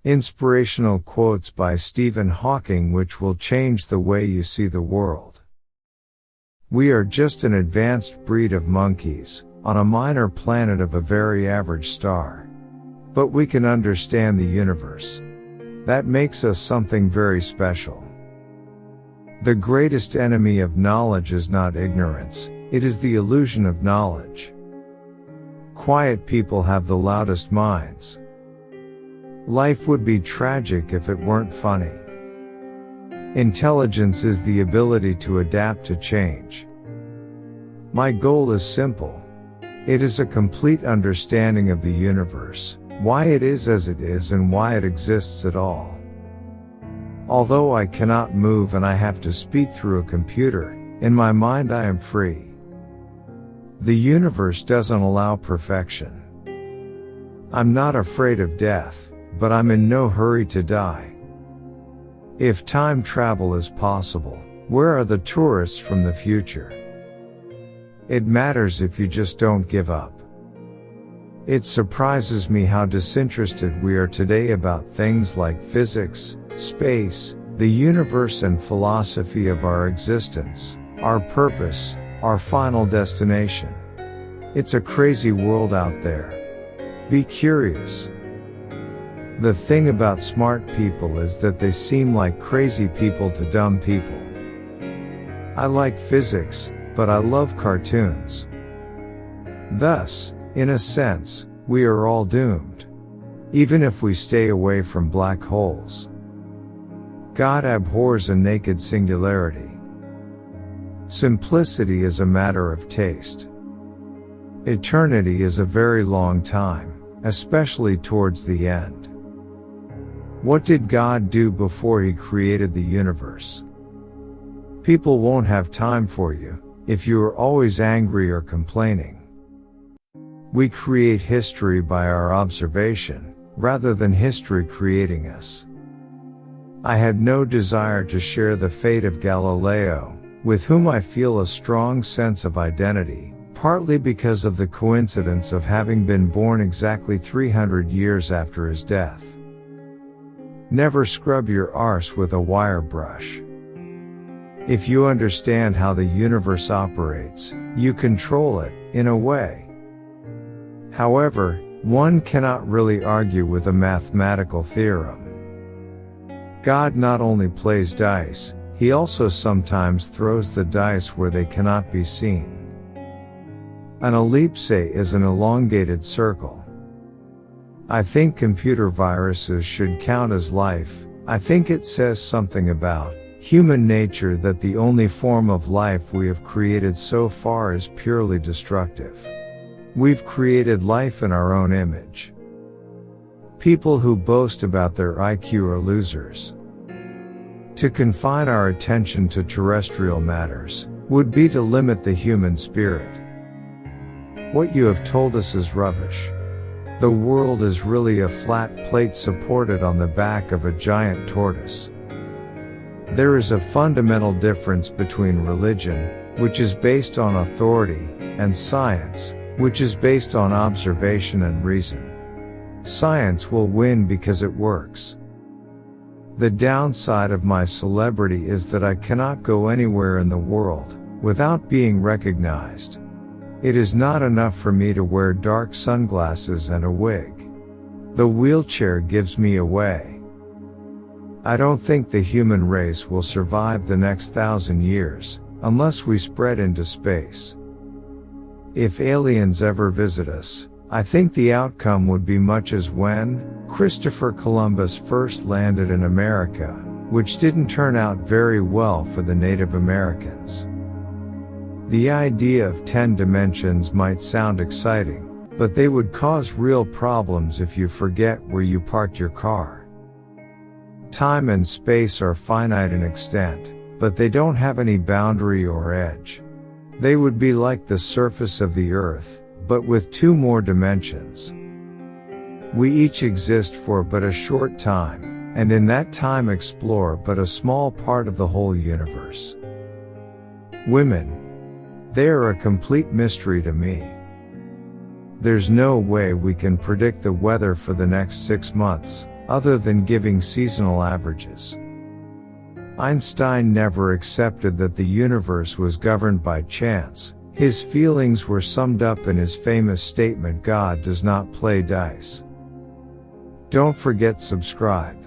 Inspirational quotes by Stephen Hawking which will change the way you see the world. We are just an advanced breed of monkeys, on a minor planet of a very average star. But we can understand the universe. That makes us something very special. The greatest enemy of knowledge is not ignorance, it is the illusion of knowledge. Quiet people have the loudest minds. Life would be tragic if it weren't funny. Intelligence is the ability to adapt to change. My goal is simple. It is a complete understanding of the universe, why it is as it is and why it exists at all. Although I cannot move and I have to speak through a computer, in my mind I am free. The universe doesn't allow perfection. I'm not afraid of death, but I'm in no hurry to die. If time travel is possible, where are the tourists from the future? It matters if you just don't give up. It surprises me how disinterested we are today about things like physics, space, the universe and philosophy of our existence, our purpose, our final destination. It's a crazy world out there. Be curious. The thing about smart people is that they seem like crazy people to dumb people. I like physics, but I love cartoons. Thus, in a sense, we are all doomed. Even if we stay away from black holes. God abhors a naked singularity. Simplicity is a matter of taste. Eternity is a very long time, especially towards the end. What did God do before He created the universe? People won't have time for you, if you are always angry or complaining. We create history by our observation, rather than history creating us. I had no desire to share the fate of Galileo, with whom I feel a strong sense of identity, partly because of the coincidence of having been born exactly 300 years after his death. Never scrub your arse with a wire brush. If you understand how the universe operates, you control it, in a way. However, one cannot really argue with a mathematical theorem. God not only plays dice, He also sometimes throws the dice where they cannot be seen. An ellipse is an elongated circle. I think computer viruses should count as life. I think it says something about human nature that the only form of life we have created so far is purely destructive. We've created life in our own image. People who boast about their IQ are losers. To confine our attention to terrestrial matters would be to limit the human spirit. What you have told us is rubbish. The world is really a flat plate supported on the back of a giant tortoise. There is a fundamental difference between religion, which is based on authority, and science, which is based on observation and reason. Science will win because it works. The downside of my celebrity is that I cannot go anywhere in the world without being recognized. It is not enough for me to wear dark sunglasses and a wig. The wheelchair gives me away. I don't think the human race will survive the next 1,000 years, unless we spread into space. If aliens ever visit us, I think the outcome would be much as when Christopher Columbus first landed in America, which didn't turn out very well for the Native Americans. The idea of 10 dimensions might sound exciting, but they would cause real problems if you forget where you parked your car. Time and space are finite in extent, but they don't have any boundary or edge. They would be like the surface of the Earth, but with 2 more dimensions. We each exist for but a short time, and in that time explore but a small part of the whole universe. Women. They are a complete mystery to me. There's no way we can predict the weather for the next 6 months, other than giving seasonal averages. Einstein never accepted that the universe was governed by chance. His feelings were summed up in his famous statement, "God does not play dice." Don't forget subscribe.